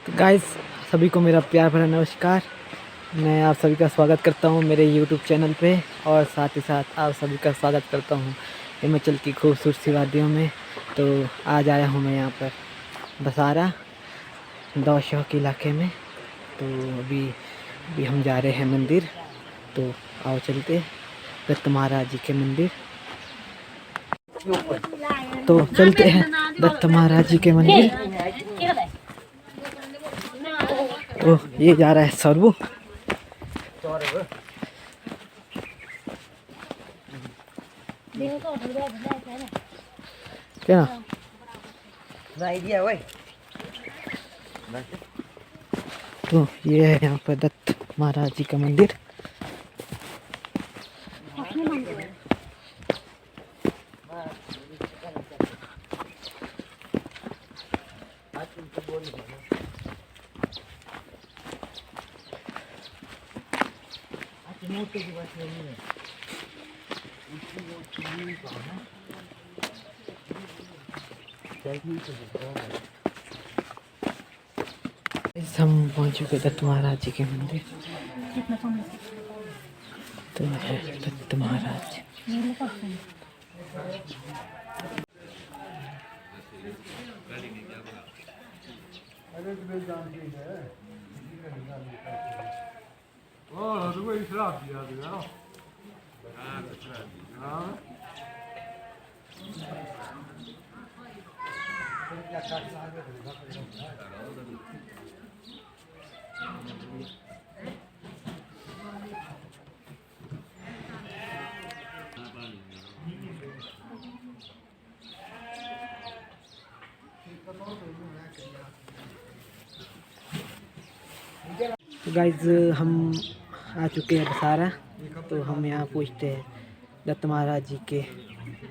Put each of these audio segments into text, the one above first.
तो गाइस, सभी को मेरा प्यार भरा नमस्कार। मैं आप सभी का स्वागत करता हूं मेरे यूट्यूब चैनल पे, और साथ ही साथ आप सभी का स्वागत करता हूं हिमाचल की खूबसूरत सी वादियों में। तो आज आया हूं मैं यहाँ पर बसारा दौशा के इलाके में। तो अभी हम जा रहे हैं मंदिर। तो आओ चलते दत्त महाराज जी के मंदिर। तो चलते हैं दत्त महाराज जी के मंदिर। तो ये जा रहा है सर्वू। क्या तो ये है यहाँ पर दत्त महाराज जी का मंदिर। हम पहुंच चुके दत्त महाराज जी के मंदिर। तो है दत्त महाराज। तो गाइज, हम आ चुके हैं बसारा। तो हम यहाँ पूछते हैं दत्त महाराज जी के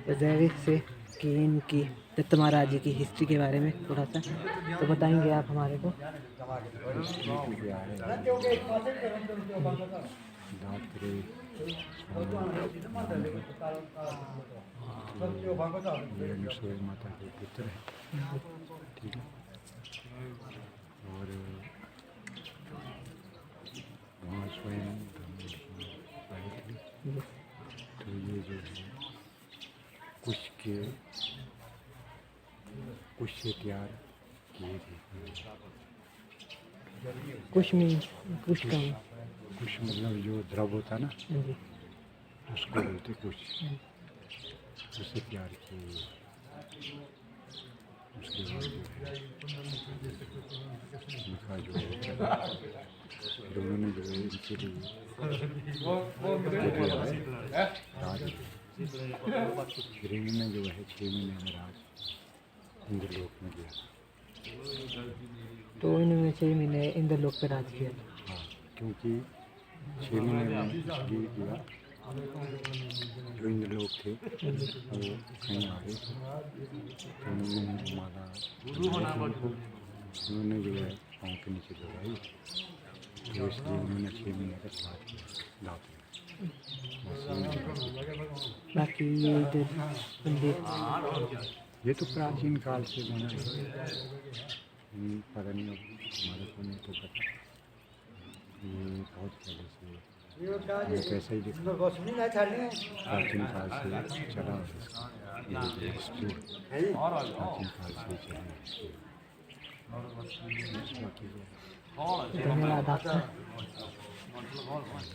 नज़रिए से कि इनकी दत्त महाराज जी की हिस्ट्री के बारे में थोड़ा सा तो बताएंगे आप हमारे को। माता के पुत्र है, ठीक है। और वहाँ स्वयं तो ये जो है कुछ से तैयार किए थे। कुछ मतलब जो द्रव होता ना, उसको बोलते कुछ, उससे प्यार किए। उसके बाद जो है उनका जो है फिर उन्होंने जो है इनके लिए फिर इन्होंने जो है 6 महीने में राज इंद्रलोक में गया। तो इन्होंने 6 महीने इंद्रलोक पे राज किया। हाँ, क्योंकि 6 महीने में इसलिए किया जो इंद्रलोक थे वो कहीं आ गए थे। तो उन्होंने माला उन्होंने जो है पाँव के नीचे लगाई, तो इसलिए उन्होंने 6 महीने तक बात किया। बाकी ये इधर मंदिर ये तो प्राचीन काल से बना है, पता नहीं हमारे को नहीं तो पता। ये बहुत पहले से कैसा ही दिखता प्राचीन काल से चला प्राचीन काल से चला। धन्यवाद आपका।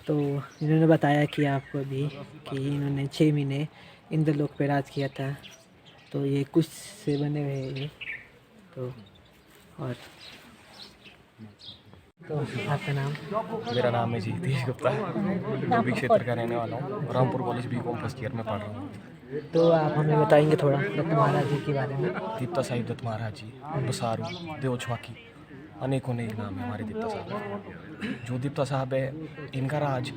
तो इन्होंने बताया कि आपको भी कि इन्होंने 6 महीने इंद्रलोक पे राज किया था। तो ये कुछ से बने हुए हैं ये। तो और तो आपका नाम? मेरा नाम है जीतेश गुप्ता, धोबी क्षेत्र का रहने वाला हूँ। Rampur college BCom first year में पढ़ रहा हूँ। तो आप हमें बताएंगे थोड़ा दत्त महाराज जी के बारे में? दीप्ता साहिब दत्त महाराज जी, बसारू, देवछवाकी, अनेक नाम है हमारे दीप्ता साहब का। जो दीप्ता साहब है, इनका राज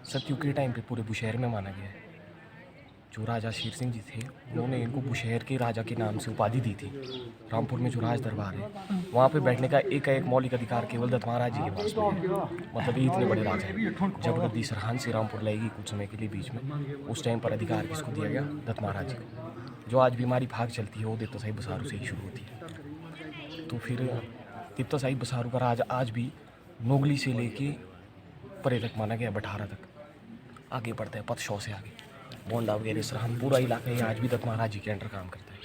सतयुग के टाइम पे पूरे बुशहर में माना गया है। जो राजा शेर सिंह जी थे, उन्होंने इनको बुशहर के राजा के नाम से उपाधि दी थी। रामपुर में जो राज दरबार है, वहाँ पे बैठने का एक मौलिक अधिकार केवल दत्त महाराज जी के पास में है। मतलब ये इतने बड़े राजा हैं। जब गद्दी सरहद से रामपुर लाएगी कुछ समय के लिए बीच में, उस टाइम पर अधिकार किसको दिया गया? दत्त महाराज जी को। जो आज बीमारी भाग चलती है वो दत्त साहिब बसारू से ही शुरू होती है। तो फिर देवता साहिब बसारू का राज आज भी नोगली से लेके परे तक माना गया, बठारा तक आगे बढ़ता है, पतशौ से आगे बोंडा वगैरह सरहद पूरा इलाका ये आज भी दत्त महाराज जी के अंडर काम करता है।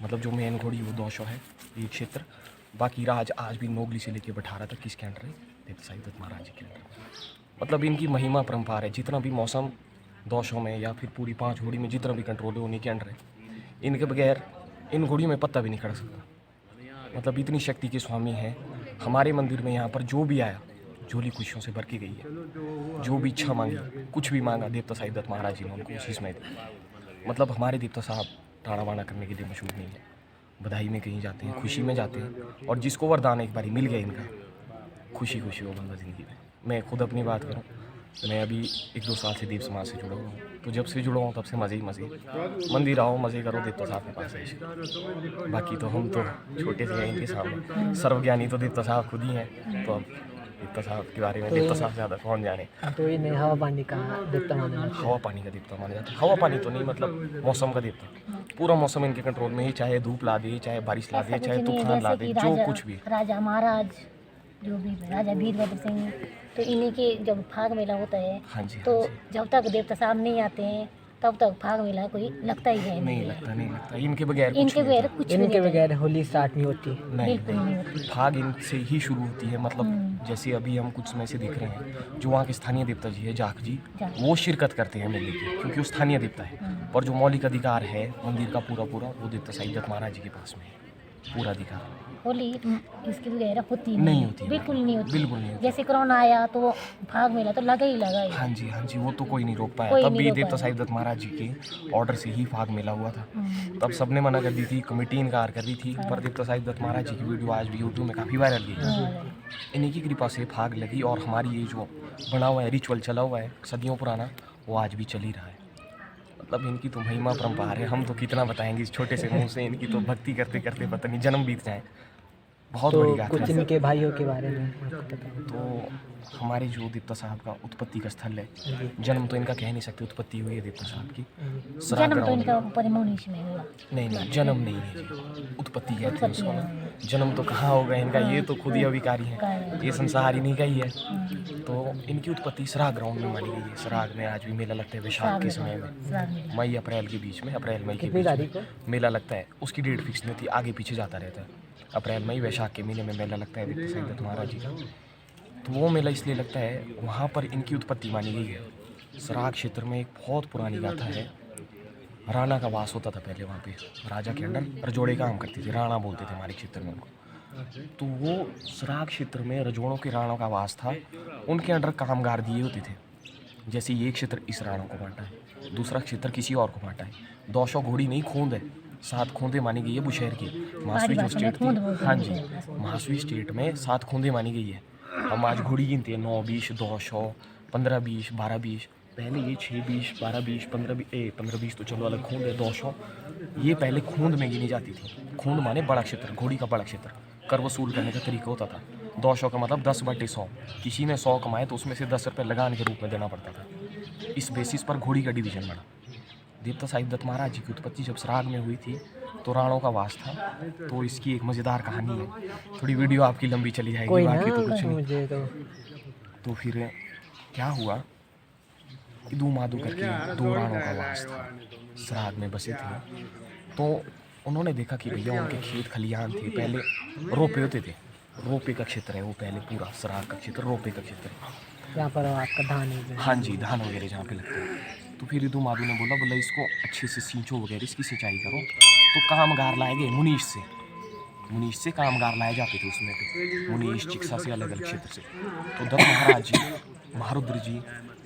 मतलब जो मेन घोड़ी वो 200 है ये क्षेत्र, बाकी राज आज भी नोगली से लेके बठारा तक किसके अंडर है, देवता साहिब दत्त महाराज जी के अंडर। मतलब इनकी महिमा परंपार है, जितना भी मौसम 200 में या फिर पूरी 5 घोड़ी में जितना भी कंट्रोल है उन्हीं के अंडर है। इनके बगैर इन घोड़ियों में पत्ता भी नहीं खड़ा सकता। मतलब इतनी शक्ति के स्वामी हैं। हमारे मंदिर में यहाँ पर जो भी आया झोली खुशियों से भर के गई है। जो भी इच्छा मांगी, कुछ भी मांगा, देवता साहिब दत्त महाराज जी ने उनको उसी समय दी। मतलब हमारे देवता साहब टाड़ा वाना करने के लिए मशहूर नहीं है। बधाई में कहीं जाते हैं, खुशी में जाते हैं, और जिसको वरदान एक बारी मिल गया इनका, खुशी खुशी हो बंदा ज़िंदगी में। मैं खुद अपनी बात करूँ, मैं अभी 1-2 साल से देव समाज से जुड़ा हुआ हूँ, तो जब से जुड़ा हूँ तब से मज़े ही मज़े। मंदिर आओ, मज़े करो, देवता साहब के पास है। बाकी तो हम तो छोटे से हैं इनके सामने, सर्वज्ञानी तो देवता साहब खुद ही हैं। तो अब देवता साहब के बारे में देवता साहब ज़्यादा कौन जाने। तो ये नहीं हवा पानी का देवता माना जाता है। हवा पानी का देवता माना जाता है। हवा पानी तो नहीं, मतलब मौसम का देवता। पूरा मौसम इनके कंट्रोल में ही, चाहे धूप ला दे, चाहे बारिश ला दे, चाहे तूफान ला दे, जो कुछ भी। राजा महाराज जो भी राजा वीरभद्र सिंह, तो इन्हीं के जब फाग मेला होता है, हाँ जी, तो हाँ जी। जब तक देवता साहब नहीं आते हैं तब तक फाग मेला कोई लगता ही है नहीं लगता, नहीं लगता। इनके बगैर कुछ इनके नहीं बगैर होता। कुछ भी इनके नहीं बगैर होली स्टार्ट नहीं होती। नहीं, बिल्कुल नहीं होती। फाग इनसे ही शुरू होती है। मतलब जैसे अभी हम कुछ समय से देख रहे हैं, जो वहाँ के स्थानीय देवता जी है जाख जी, वो शिरकत करते हैं मेले की, क्योंकि वो स्थानीय देवता है। और जो मौलिक अधिकार है मंदिर का पूरा पूरा, वो देवता साहिब दत्त महाराज जी के पास में है, पूरा अधिकार। होली इसके बगैर होती नहीं होती है, बिल्कुल नहीं होती। बिल्कुल नहीं होती। जैसे कोरोना आया तो फाग मेला तो लगा ही लगा ही। हाँ जी, हाँ जी, वो तो कोई नहीं रोक पाया। कोई तब नहीं भी रोक देवता पाया। साहिब दत्त महाराज जी के ऑर्डर से ही फाग मेला हुआ था। तब सबने मना कर दी थी, कमेटी इनकार कर दी थी, पर देवता साहिब दत्त महाराज जी की वीडियो आज भी यूट्यूब में काफ़ी वायरल गई। इन्हीं की कृपा से फाग लगी, और हमारी ये जो बना हुआ है रिचुअल चला हुआ है सदियों पुराना, वो आज भी चल ही रहा है। मतलब इनकी तो महिमा परंपार है, हम तो कितना बताएंगे इस छोटे से मुंह से। इनकी तो भक्ति करते करते पता नहीं जन्म बीत जाए। बहुत तो बड़ी गाथा कुछ है। इनके भाइयों के बारे में आपको बताओ। तो हमारे जो देवता साहब का उत्पत्ति का स्थल है, जन्म तो इनका कह नहीं सकते, उत्पत्ति हुई है देवता साहब की सराग जन्म तो ग्राउंड इनका में। परिमोनीश में हुआ। नहीं, जन्म नहीं है जी, उत्पत्ति कहते हैं उसको ना। जन्म तो कहाँ होगा इनका, ये तो खुद ही अविकारी है, ये संसार इन्हीं का ही है। तो इनकी उत्पत्ति सराग ग्राउंड में मानी गई है। सराग में आज भी मेला लगता है वैशाख के समय में, मई अप्रैल के बीच में, अप्रैल मई के कितनी बीच तारीख को? में मेला लगता है। उसकी डेट फिक्स नहीं होती, आगे पीछे जाता रहता है। अप्रैल मई वैशाख के महीने में मेला लगता है देवता साहिब दत्त महाराज जी का। तो वो मेला इसलिए लगता है, वहाँ पर इनकी उत्पत्ति मानी गई है। सराग क्षेत्र में एक बहुत पुरानी गाथा है। राणा का वास होता था पहले वहाँ पे, राजा के अंडर रजोड़े काम करते थे, राणा बोलते थे हमारे क्षेत्र में उनको। तो वो सराग क्षेत्र में रजोड़ों के राणों का वास था, उनके अंडर कामगार दिए होते थे। जैसे ये क्षेत्र इस राणों को बांटा है, दूसरा क्षेत्र किसी और को बांटा है। 200 घोड़ी नहीं, खूंद है, 7 खूंदे मानी गई है बुशहर की। महासवी जो स्टेट थी, हाँ जी, महासवी स्टेट में 7 खूंदे मानी गई है। हम आज घोड़ी गिनते हैं 9, 20, 200, 15, 20, 12, 20। पहले ये 6, 20, 12, 20, 15, 20 तो चलो अलग खूंद है। 200 ये पहले खूंद में गिनी जाती थी। खूंद माने बड़ा क्षेत्र, घोड़ी का बड़ा क्षेत्र। कर वसूल करने का तरीका होता था। 200 का मतलब 10/100। किसी ने 100 कमाए तो उसमें से 10 रुपये लगान के रूप में देना पड़ता था। इस बेसिस पर घोड़ी का डिवीजन बढ़ा। देवता साहिब दत्त महाराज जी की उत्पत्ति जब सराग में हुई थी तो राणों का वास था। तो इसकी एक मज़ेदार कहानी है, थोड़ी वीडियो आपकी लंबी चली जाएगी, कोई ना, बाकी तो कुछ नहीं। मुझे तो फिर क्या हुआ कि दो मादू करके 2 राणों का वास था, सराग में बसे थे। तो उन्होंने देखा कि भैया उनके खेत खलियान थे, पहले रोपे होते थे। रोपे का क्षेत्र है वो, पहले पूरा सराग का क्षेत्र रोपे का क्षेत्र है। यहाँ पर आपका धान है। हाँ जी, धान वगैरह जहाँ पे लगता है। तो फिर ये 2 मादू ने बोला इसको अच्छे से सींचो वगैरह, इसकी सिंचाई करो। तो कामगार लाए गए मुनीश से कामगार लाए जाते थे उसमें पे, मुनीश चिकित्सा से अलग अलग क्षेत्र से। तो दत्त महाराज जी, महारुद्र जी,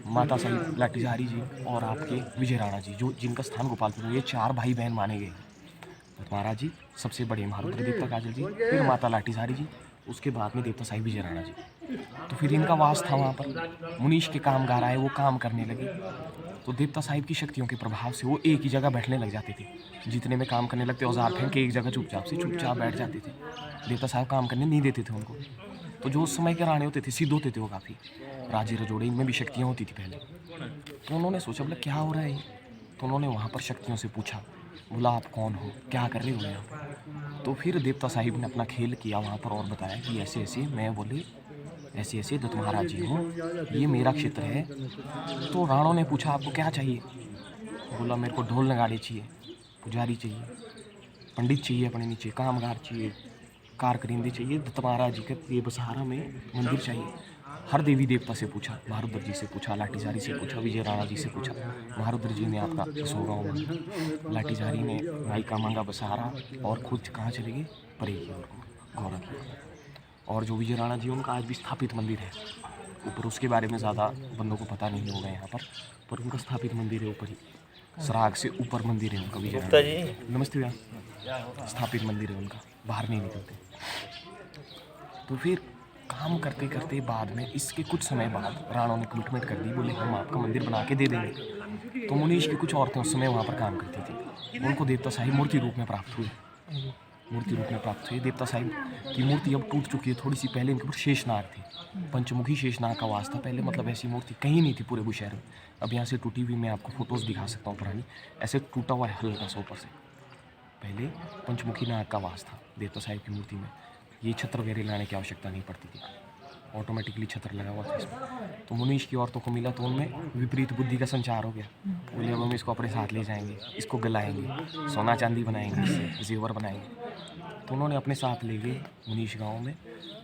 माता साहिब लाटीधारी जी और आपके विजय राणा जी, जो जिनका स्थान गोपालपुर है, ये 4 भाई बहन माने गए। दत्त महाराज जी सबसे बड़े, महारुद्र देवता काजल जी, फिर माता लाटीधारी जी, उसके बाद में देवता साहिब विजय राणा जी। तो फिर इनका वास था वहाँ पर। मुनीश के कामगार आए, वो काम करने लगे। तो देवता साहिब की शक्तियों के प्रभाव से वो एक ही जगह बैठने लग जाते थे। जितने में काम करने लगते, औजार फेंक के एक जगह चुपचाप बैठ जाते थे। देवता साहब काम करने नहीं देते थे उनको। तो जो उस समय के राणे होते थे, सिद्ध होते थे वो काफ़ी, राजे रजोड़े, इनमें भी शक्तियाँ होती थी पहले। तो उन्होंने सोचा बोला क्या हो रहा है। तो उन्होंने वहाँ पर शक्तियों से पूछा बोला आप कौन हो, क्या कर रहे हो यहाँ पर? तो फिर देवता साहिब ने अपना खेल किया वहाँ पर और बताया कि ऐसे ऐसे, मैं बोले ऐसे ऐसे दत्त महाराज जी हूँ, ये मेरा क्षेत्र है। तो राणों ने पूछा आपको क्या चाहिए? बोला मेरे को ढोल नगाड़े चाहिए, पुजारी चाहिए, पंडित चाहिए, अपने नीचे कामगार चाहिए, कार करिंदे चाहिए, दत्त महाराज जी के ये बसहारा में मंदिर चाहिए। हर देवी देवता से पूछा, महारुद्र जी से पूछा, लाठीजारी से पूछा, विजय राणा जी से पूछा। महारुद्र जी ने आपका 100 गाँव मांगा, लाठीजारी ने भाई का मांगा बसहारा, और खुद कहाँ चले गए? परे की ओर, गौरा की ओर। और जो विजय राणा जी उनका आज भी स्थापित मंदिर है ऊपर, उसके बारे में ज़्यादा बंदों को पता नहीं होगा यहाँ पर उनका स्थापित मंदिर है ऊपर ही, सराग से ऊपर मंदिर है उनका विजय राणा जी। नमस्ते भैया, स्थापित मंदिर है उनका, बाहर नहीं निकलते। तो फिर काम करते करते बाद में इसके कुछ समय बाद राणों ने कमिटमेंट कर दी, बोले हम आपका मंदिर बना के दे देंगे। तो मुनीश की कुछ औरतें उस समय वहाँ पर काम करती थी, उनको देवता साहिब मूर्ति रूप में प्राप्त हुए, मूर्ति रूप में प्राप्त हुई। देवता साहिब की मूर्ति अब टूट चुकी है थोड़ी सी, पहले इनके ऊपर शेषनाग थी, पंचमुखी शेषनाग का वास था पहले, मतलब ऐसी मूर्ति कहीं नहीं थी पूरे बुशहर में। अब यहाँ से टूटी हुई मैं आपको फोटोज़ दिखा सकता हूँ पुरानी, ऐसे टूटा हुआ है हल्का सा ऊपर से। पहले पंचमुखी नाग का वास था देवता साहिब की मूर्ति में, ये छत्र वगैरह लाने की आवश्यकता नहीं पड़ती थी, ऑटोमेटिकली छत्र लगा हुआ था इसमें। तो मुनीश की औरतों को मिला तो उनमें विपरीत बुद्धि का संचार हो गया, बोले अब हम इसको अपने साथ ले जाएंगे, इसको गलाएंगे, सोना चांदी बनाएंगे, इससे जेवर बनाएंगे। तो उन्होंने अपने साथ ले गए मुनीश गांव में।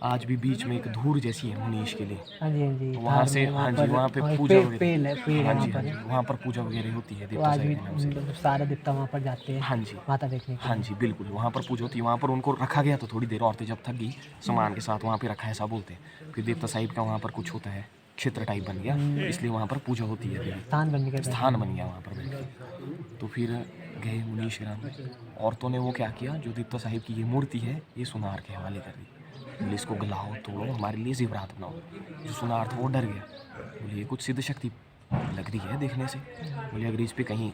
आज भी बीच में एक धूर जैसी है मुनीश के लिए, हाँ जी हाँ जी, तो वहाँ से हाँ जी वहाँ पे पूजा पेड़ है, पेड़ हाँ है जी वहाँ हाँ पर। जी, वहाँ पर पूजा वगैरह होती है तो देवता आज साहिब भी के नाम से। सारे देवता वहाँ पर जाते हैं हाँ जी माता देखने के हाँ लिए। जी बिल्कुल, वहाँ पर पूजा होती है, वहाँ पर उनको रखा गया तो थोड़ी देर, औरतें जब थक गई सामान के साथ वहाँ पे रखा, ऐसा बोलते हैं। फिर देवता साहिब का वहाँ पर कुछ होता है, क्षेत्र टाइप बन गया, इसलिए वहाँ पर पूजा होती है, देवी स्थान बनने के स्थान बन गया वहाँ पर बैठ के। तो फिर गए मुनीश ग्राम में, औरतों ने वो क्या किया, जो देवता साहिब की ये मूर्ति है ये सुनार के हवाले कर दी, बोले इसको गलाओ तोड़ो, हमारे लिए जेवरात बनाओ। जो सुनार था वो डर गया, बोले ये कुछ सिद्ध शक्ति लग रही है देखने से, बोले अगर इस पर कहीं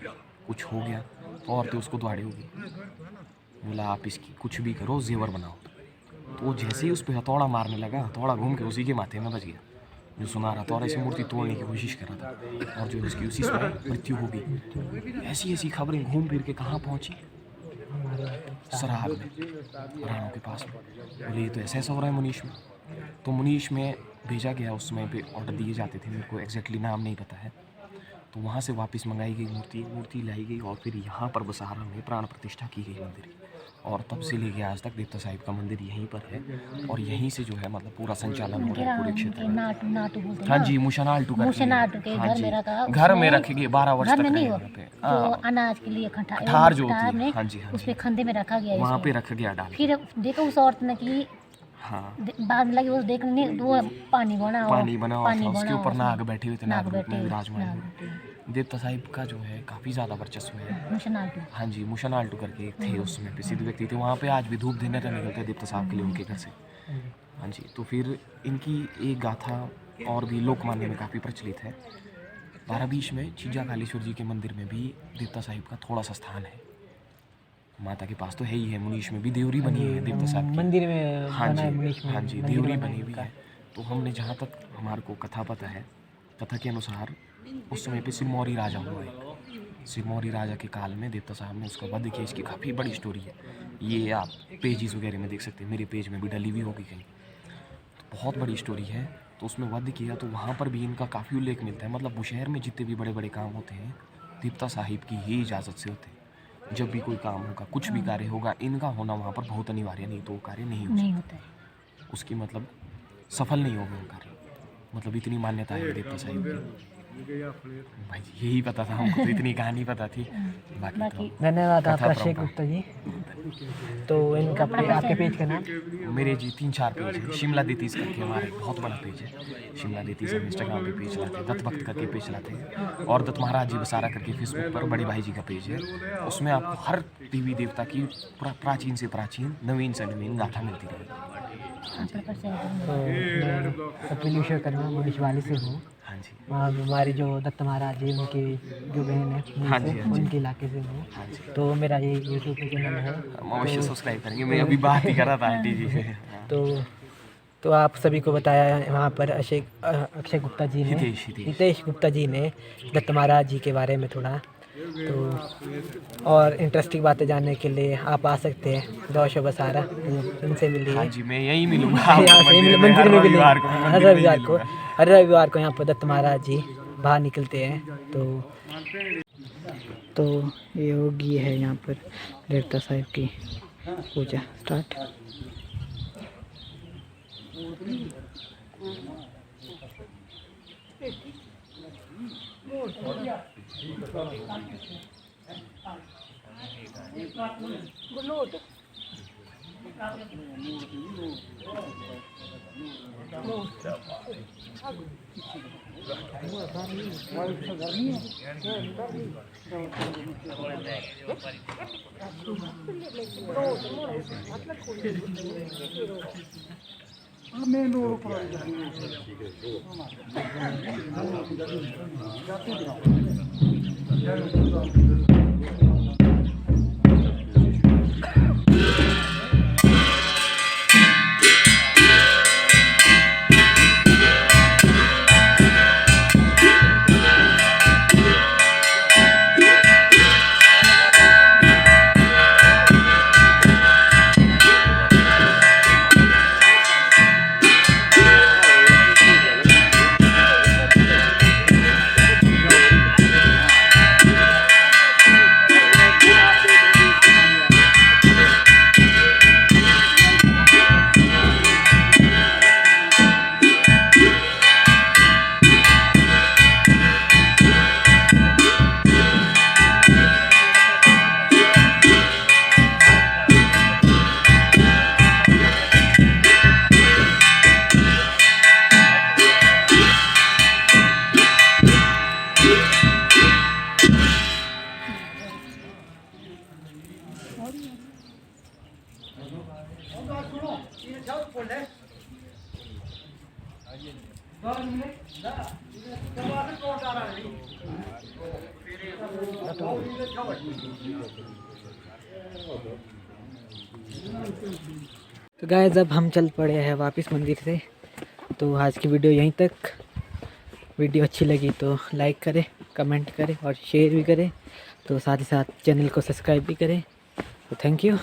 कुछ हो गया तो औरतें उसको दौड़े होगी। बोला आप इसकी कुछ भी करो, जेवर बनाओ। तो वो जैसे ही उस पर हथौड़ा मारने लगा, हथौड़ा घूम के उसी के माथे में बच गया। जो सुनार हथौड़े से मूर्ति तोड़ने की कोशिश कर रहा था, और जो उसकी उसी समय मृत्यु हो गई। ऐसी ऐसी खबरें घूम फिर के कहाँ पहुँची, सराग में, राणों के पास में। बोले ये तो ऐसा ऐसा हो रहा है मुनीश में। तो मुनीश में भेजा गया, उस समय पे ऑर्डर दिए जाते थे, मेरे को एग्जैक्टली नाम नहीं पता है। तो वहाँ से वापस मंगाई गई मूर्ति लाई गई, और फिर यहाँ पर बसहारा में प्राण प्रतिष्ठा की गई मंदिर की। और तब से लेके आज तक देवता साहिब का मंदिर यहीं पर है, और यहीं से जो है मतलब पूरा संचालन हो रहा है पूरे क्षेत्र में। नाटू नाटू बोलते हैं हाँ ना। जी, मुशनाल टू मुशनाटू के हाँ घर जी, में रखा, घर में उसमें- रखेगी 12 वर्ष घर तक में नहीं हो, रहेगा पे। जो अनाज के लिए कठार जो होती है, में हाँ जी, हाँ उस जी। पे खंदे में रखा गया है वहाँ इसको। पे रख गया डाल के। फिर देखो उस औरत ने की हाँ, बाद में लगी वो देखने, वो पानी बना हुआ, पानी बना हुआ था, उसके ऊपर उसमें। नाग बैठे हुए थे, नाग रूप में बैठे हुए, विराजमान नाग हुए। बैठे हुए। देवता साहिब का जो है काफ़ी ज़्यादा वर्चस्व है। मुशनाटू। हाँ जी, मुशनाल्टू करके एक थे उस समय पे, सिद्ध व्यक्ति थे वहाँ पे, आज भी धूप देने निकलते हैं देवता साहब के लिए उनके घर से। हाँ जी, तो फिर इनकी एक गाथा और भी लोकमान्य में काफ़ी प्रचलित है। 12-20 में छिज्जा कालेश्वर जी के मंदिर में भी देवता साहिब का थोड़ा सा स्थान है, माता के पास तो है ही है। मुनीश में भी देवरी बनी है देवता साहब की। मंदिर में हाँ बना है जी मुनीश में, हाँ जी, मंदिर देवरी बना बनी है हुई उनका। है। तो हमने जहाँ तक हमारे को कथा पता है, कथा के अनुसार उस समय पे सिरमौरी राजा हुआ है। सिरमौरी राजा के काल में देवता साहब ने उसका वध किया। इसकी काफ़ी बड़ी स्टोरी है, ये आप पेजेस वगैरह में देख सकते हैं, मेरे पेज में भी डली हुई होगी कहीं। तो बहुत बड़ी स्टोरी है। तो उसमें वध किया, तो वहाँ पर भी इनका काफ़ी उल्लेख मिलता है। मतलब बुशहर में जितने भी बड़े बड़े काम होते हैं देवता साहिब की ही इजाज़त से होते हैं। जब भी कोई काम होगा, कुछ भी कार्य होगा, इनका होना वहाँ पर बहुत अनिवार्य, नहीं तो वो कार्य नहीं हो नहीं सकता, होता है। उसकी मतलब सफल नहीं होगा वो कार्य। मतलब इतनी मान्यता है देवता साहिब की। भाई जी यही पता था हमको, तो इतनी कहानी पता थी, बाकी बाकी तो धन्यवाद कथा आपका शेख परंपरा। गुप्ता जी। तो इनका आपके पेज का नाम? मेरे जी 3-4 पेज है। शिमला देतीस करके हमारे बहुत बड़ा पेज है, शिमला देतीस हम इंस्टाग्राम पे पेज चलाते हैं, दत्त भक्त करके पेज चलाते हैं, और दत्त महाराज जी बसारा करके फेसबुक पर बड़े भाई जी का पेज है। उसमें आपको हर देवी देवता की प्राचीन से प्राचीन, नवीन से नवीन गाथा मिलती रहेगी। पर से तो मैं कपिलेश्वर करना मुनीश वाली से हूँ। हाँ जी वहाँ हमारी जो दत्त महाराज जी उनकी जो बहन है हाँ जी, हाँ जी। उनके इलाके से हूँ। हाँ जी, तो मेरा ये यूट्यूब चैनल है। हम अवश्य सब्सक्राइब करेंगे। मैं अभी बात ही कर रहा था आंटी जी से। हाँ। तो आप सभी को बताया वहाँ पर अक्षय गुप्ता जी ने, हितेश हितेश गुप्ता जी ने दत्त महाराज जी के बारे में थोड़ा तो और इंटरेस्टिंग बातें जानने के लिए आप आ सकते हैं दौश बसारा, इनसे मिलिए। हाँ जी, मैं यही मिलूंगा यहाँ से मंदिर में मंदिर हर में मिलिए। रविवार को, हर रविवार को, हर रविवार को यहाँ पर दत्त महाराज जी बाहर निकलते हैं। तो ये होगी है यहाँ पर देवता साहिब की पूजा स्टार्ट। तो गाइस अब हम चल पड़े हैं वापस मंदिर से। तो आज की वीडियो यहीं तक। वीडियो अच्छी लगी तो लाइक करें, कमेंट करें और शेयर भी करें। तो साथ ही साथ चैनल को सब्सक्राइब भी करें। तो थैंक यू।